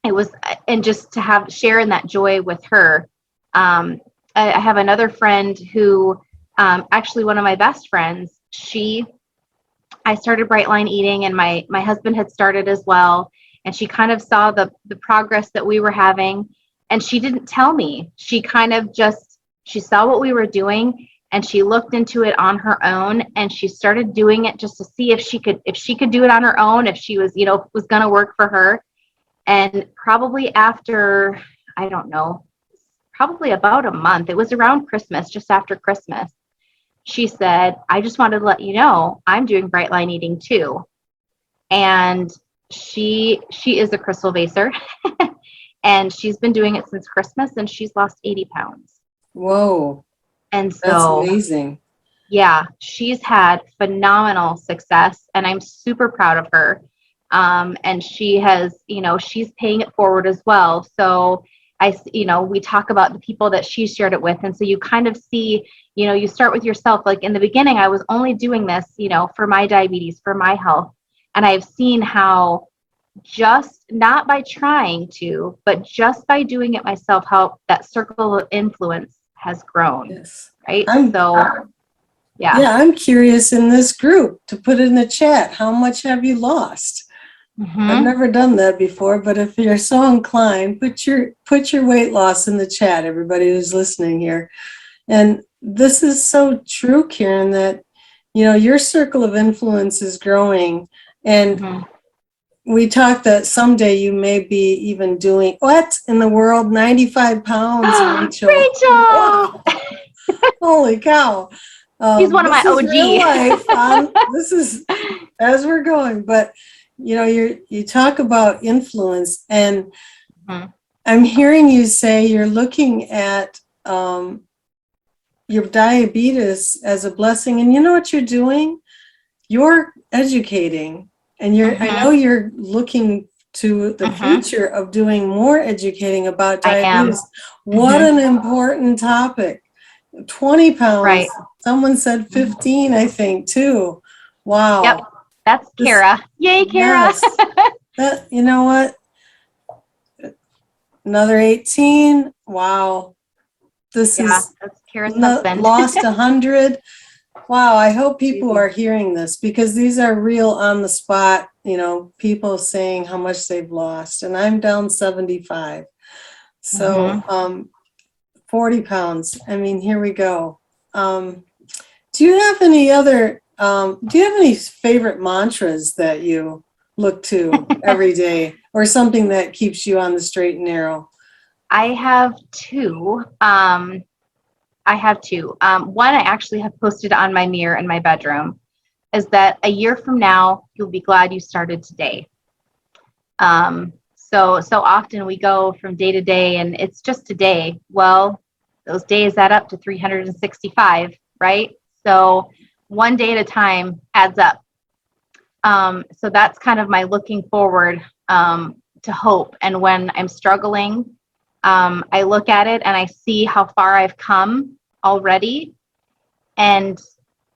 it was, and just to share in that joy with her. I have another friend who, actually one of my best friends, I started Bright Line Eating, and my husband had started as well. And she kind of saw the progress that we were having, and she didn't tell me. She kind of she saw what we were doing, and she looked into it on her own, and she started doing it just to see if she could do it on her own, if she was, was going to work for her. And probably after, I don't know, probably about a month, it was around Christmas, just after Christmas, she said, I just wanted to let you know I'm doing Bright Line Eating too. And she is a crystal baser, and she's been doing it since Christmas, and she's lost 80 pounds. Whoa. And so that's amazing. Yeah, she's had phenomenal success, and I'm super proud of her. And she has, she's paying it forward as well. So we talk about the people that she shared it with. And so you kind of see, you start with yourself. Like in the beginning, I was only doing this, for my diabetes, for my health. And I've seen how just not by trying to, but just by doing it myself, how that circle of influence has grown. Yes. Right. Yeah, I'm curious in this group to put in the chat, how much have you lost? Mm-hmm. I've never done that before, but if you're so inclined, put your weight loss in the chat, everybody who's listening here. And this is so true, Karen, that, your circle of influence is growing. And we talked that someday you may be even doing, what in the world, 95 pounds, Rachel. Rachel! Wow. Holy cow. She's one of my OG. Real life. This is as we're going, but you talk about influence, and I'm hearing you say you're looking at your diabetes as a blessing, and you know what you're doing? You're educating, and I know you're looking to the future of doing more educating about diabetes. What an important topic. 20 pounds. Right. Someone said 15, I think, too. Wow. Yep. That's Kara. Yay, Kara. Yes. You know what? Another 18. Wow. That's Kara's husband. Lost 100. Wow. I hope people are hearing this, because these are real on the spot, people saying how much they've lost. And I'm down 75. So, 40 pounds. I mean, here we go. Do you have any other, do you have any favorite mantras that you look to every day, or something that keeps you on the straight and narrow? I have two. One I actually have posted on my mirror in my bedroom is that a year from now, you'll be glad you started today. So often we go from day to day and it's just a day. Well, those days add up to 365, right? So one day at a time adds up. So that's kind of my looking forward to hope. And when I'm struggling, I look at it and I see how far I've come already. And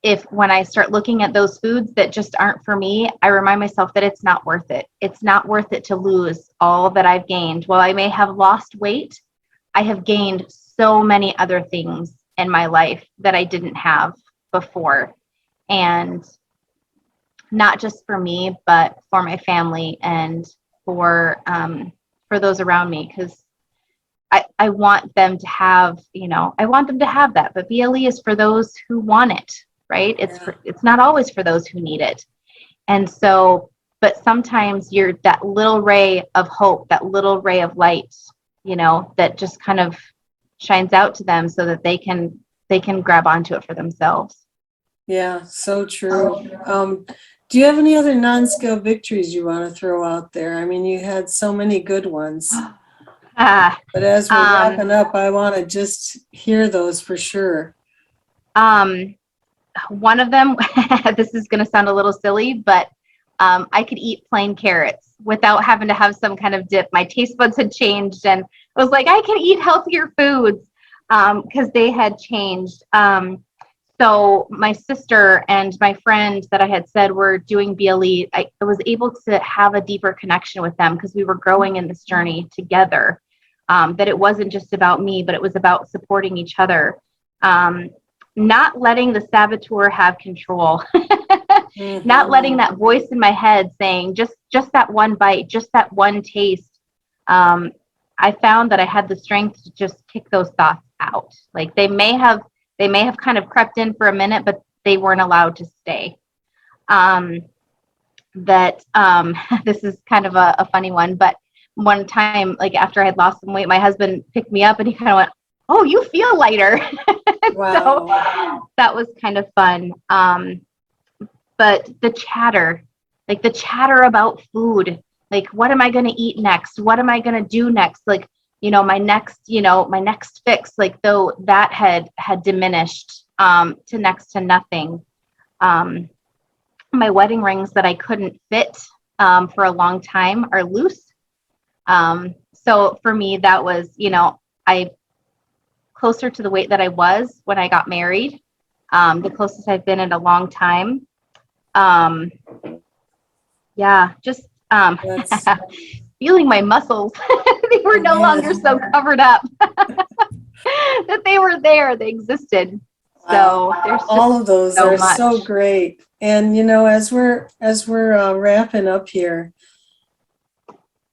if when I start looking at those foods that just aren't for me, I remind myself that it's not worth it. It's not worth it to lose all that I've gained. While I may have lost weight, I have gained so many other things in my life that I didn't have before. And not just for me, but for my family and for those around me, because I want them to have, I want them to have that. But BLE is for those who want it, right? It's not always for those who need it. And so, but sometimes you're that little ray of hope, that little ray of light, that just kind of shines out to them so that they can grab onto it for themselves. Yeah, so true. Do you have any other non-scale victories you want to throw out there? I mean, you had so many good ones. But as we're wrapping up, I want to just hear those for sure. One of them, this is going to sound a little silly, but I could eat plain carrots without having to have some kind of dip. My taste buds had changed, and I was like, I can eat healthier foods because they had changed. So my sister and my friend that I had said were doing BLE, I was able to have a deeper connection with them because we were growing in this journey together. That it wasn't just about me, but it was about supporting each other. Not letting the saboteur have control. Mm-hmm. Not letting that voice in my head saying, just that one bite, just that one taste. I found that I had the strength to just kick those thoughts out. Like they may have kind of crept in for a minute, but they weren't allowed to stay. This is kind of a funny one, but one time, like after I had lost some weight, my husband picked me up and he kind of went, "Oh, you feel lighter." Wow. So that was kind of fun. But the chatter about food, like, what am I going to eat next? What am I going to do next? Like, my next fix, like though that had diminished to next to nothing. My wedding rings that I couldn't fit for a long time are loose. So for me, that was, I closer to the weight that I was when I got married, the closest I've been in a long time. Just feeling my muscles. They were no longer so covered up that they were there. They existed. Wow. So there's all of those are so great. And, as we're wrapping up here,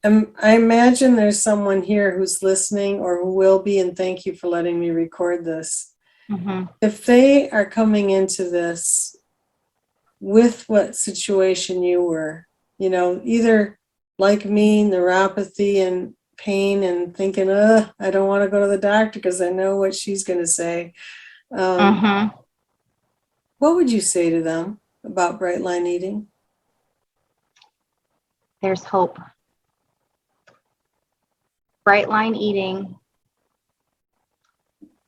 I imagine there's someone here who's listening or who will be, and thank you for letting me record this. Mm-hmm. If they are coming into this with what situation you were, either like me, neuropathy and pain and thinking, I don't want to go to the doctor because I know what she's going to say. What would you say to them about bright line eating? There's hope. Bright line eating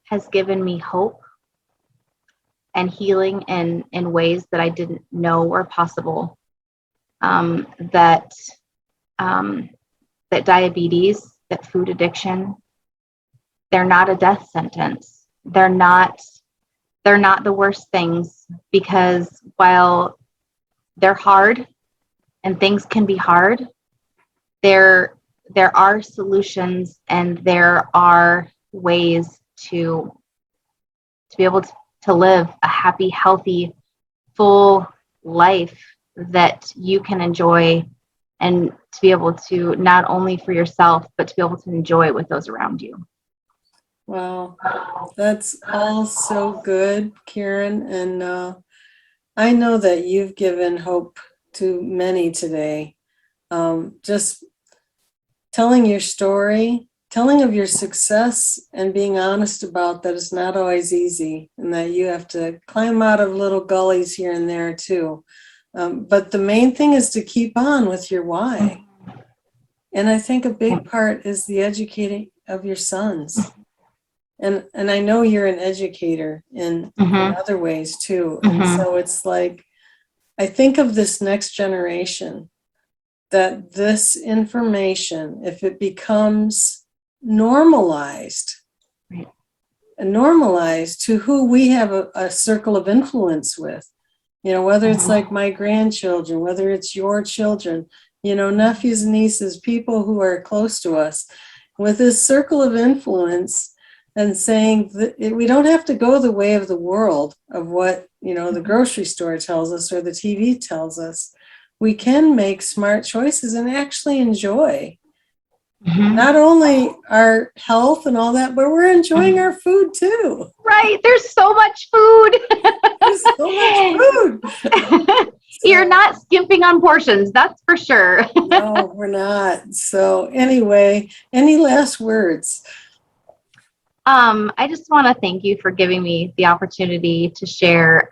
has given me hope and healing in ways that I didn't know were possible. That diabetes, that food addiction, they're not a death sentence. They're not the worst things, because while they're hard and things can be hard, there are solutions and there are ways to be able to live a happy, healthy, full life that you can enjoy, and to be able to not only for yourself, but to be able to enjoy it with those around you. Wow. That's all so good, Karen. And I know that you've given hope to many today. Just telling your story, telling of your success, and being honest about that is not always easy, and that you have to climb out of little gullies here and there too. But the main thing is to keep on with your why. And I think a big part is the educating of your sons. And I know you're an educator in other ways too. And so it's like, I think of this next generation, that this information, if it becomes normalized, Right. and normalized to who we have a circle of influence with, you know, whether it's like my grandchildren, whether it's your children, you know, nephews and nieces, people who are close to us, with this circle of influence, and saying that we don't have to go the way of the world, of what, you know, the grocery store tells us or the TV tells us. We can make smart choices and actually enjoy not only our health and all that, but we're enjoying our food too. Right. There's so much food. There's so much food. You're not skimping on portions, that's for sure. No, we're not. So anyway, any last words? I just want to thank you for giving me the opportunity to share.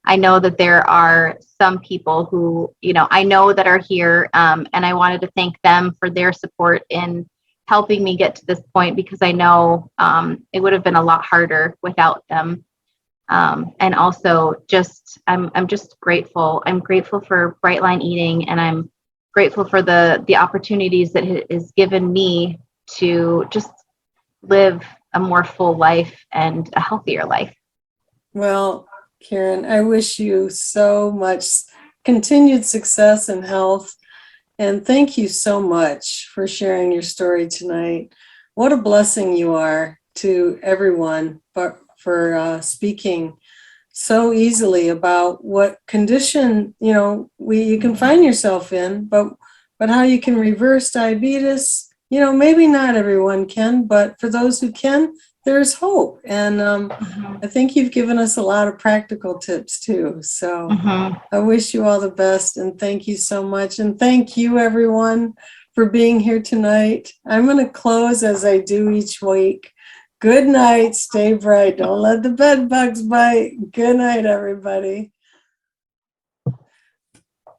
I know that there are some people who, you know, I know that are here, and I wanted to thank them for their support in helping me get to this point, because I know it would have been a lot harder without them. And also just, I'm just grateful. I'm grateful for Bright Line Eating, and I'm grateful for the opportunities that it has given me to just live a more full life and a healthier life. Well, Karen, I wish you so much continued success and health. And thank you so much for sharing your story tonight. What a blessing you are to everyone, but for speaking so easily about what condition, you know, you can find yourself in, but how you can reverse diabetes. You know, maybe not everyone can, but for those who can, there's hope. And I think you've given us a lot of practical tips too. So I wish you all the best, and thank you so much. And thank you, everyone, for being here tonight. I'm going to close as I do each week. Good night. Stay bright. Don't let the bed bugs bite. Good night, everybody.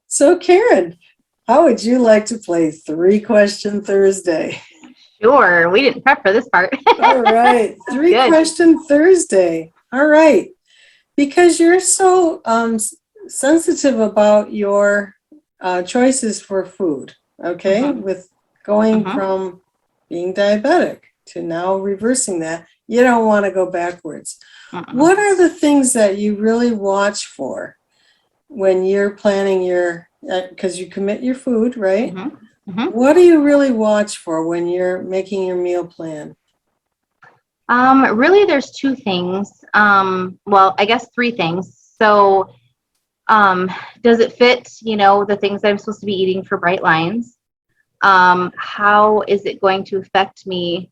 So, Karen, how would you like to play 3-Question Thursday? Sure. We didn't prep for this part. All right. 3-Question Thursday. All right. Because you're so sensitive about your choices for food, okay? With going from being diabetic to now reversing that, you don't want to go backwards. What are the things that you really watch for when you're planning your, because you commit your food, right? What do you really watch for when you're making your meal plan? Really, there's 2 things. Well, I guess 3 things. So, does it fit, you know, the things that I'm supposed to be eating for Bright Lines? How is it going to affect me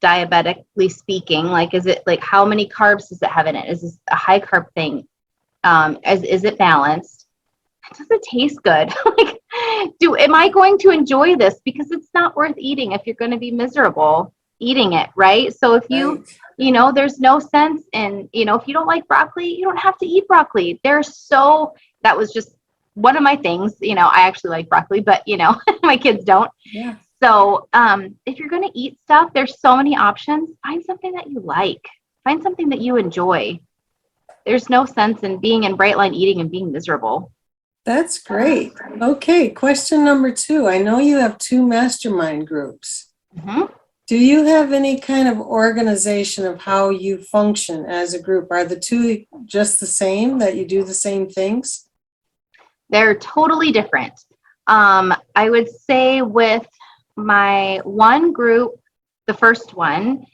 diabetically speaking? Like, is it like, how many carbs does it have in it? Is this a high carb thing? Is it balanced? Does it taste good? Like, am I going to enjoy this? Because it's not worth eating if you're going to be miserable eating it, right? So if you, you know, there's no sense in, you know, if you don't like broccoli, you don't have to eat broccoli. That was just one of my things. You know, I actually like broccoli, but, you know, my kids don't. Yeah. So if you're going to eat stuff, there's so many options. Find something that you like. Find something that you enjoy. There's no sense in being in Bright Line Eating and being miserable. That's great. Okay, question number 2. I know you have 2 mastermind groups. Do you have any kind of organization of how you function as a group? Are the 2 just the same, that you do the same things? They're totally different. I would say with my one group, the first one,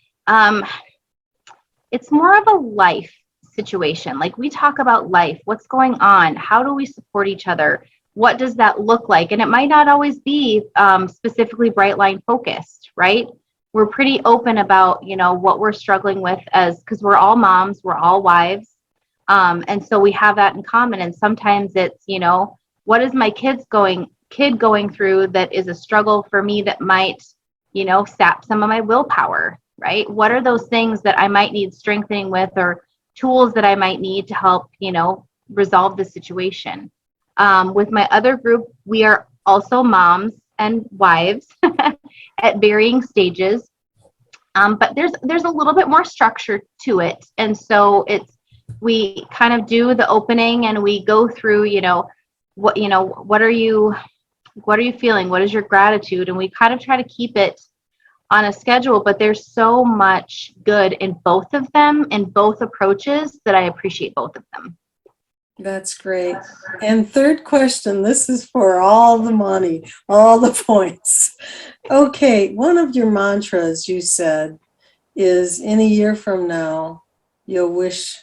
it's more of a life situation. Like, we talk about life, what's going on, how do we support each other, what does that look like? And it might not always be specifically Bright Line focused, right? we're pretty open about, what we're struggling with because we're all moms, we're all wives. And so we have that in common. And sometimes it's, what is my kid going through that is a struggle for me that might, sap some of my willpower, right? What are those things that I might need strengthening with, or tools that I might need to help, resolve the situation? With my other group, we are also moms and wives at varying stages. But there's a little bit more structure to it. And so we kind of do the opening and we go through, what are you feeling? What is your gratitude? And we kind of try to keep it on a schedule, but there's so much good in both of them, in both approaches, that I appreciate both of them. That's great. And third question, this is for all the money, all the points. Okay, one of your mantras you said is, in a year from now, you'll wish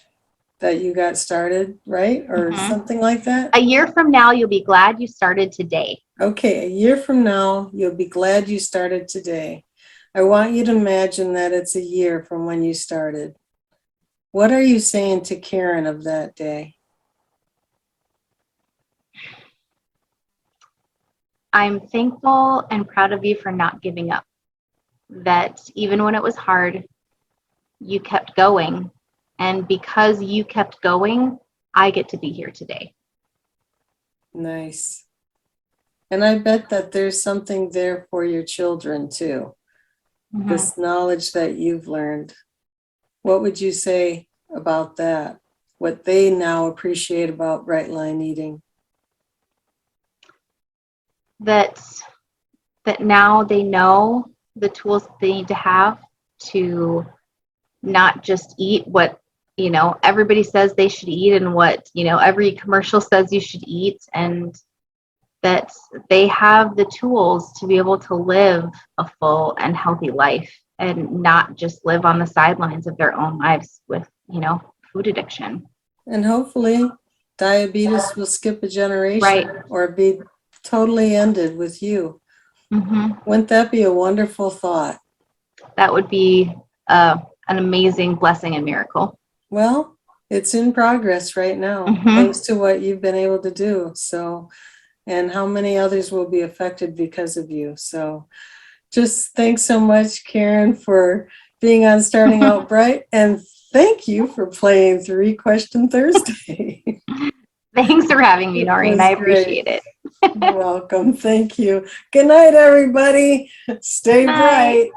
that you got started, right? Or something like that? A year from now, you'll be glad you started today. Okay, a year from now, you'll be glad you started today. I want you to imagine that it's a year from when you started. What are you saying to Karen of that day? I'm thankful and proud of you for not giving up. That even when it was hard, you kept going. And because you kept going, I get to be here today. Nice. And I bet that there's something there for your children too. This knowledge that you've learned. What would you say about that? What they now appreciate about Right Line Eating? That now they know the tools they need to have to not just eat what everybody says they should eat and what every commercial says you should eat, and that they have the tools to be able to live a full and healthy life and not just live on the sidelines of their own lives with food addiction. And hopefully diabetes will skip a generation, right, or be totally ended with you. Wouldn't that be a wonderful thought? That would be an amazing blessing and miracle. Well, it's in progress right now, thanks to what you've been able to do. So, and how many others will be affected because of you. So just thanks so much, Karen, for being on Starting Out Bright. And thank you for playing 3-Question Thursday. Thanks for having me, Noreen. I appreciate it. You're welcome. Thank you. Good night, everybody. Stay bright.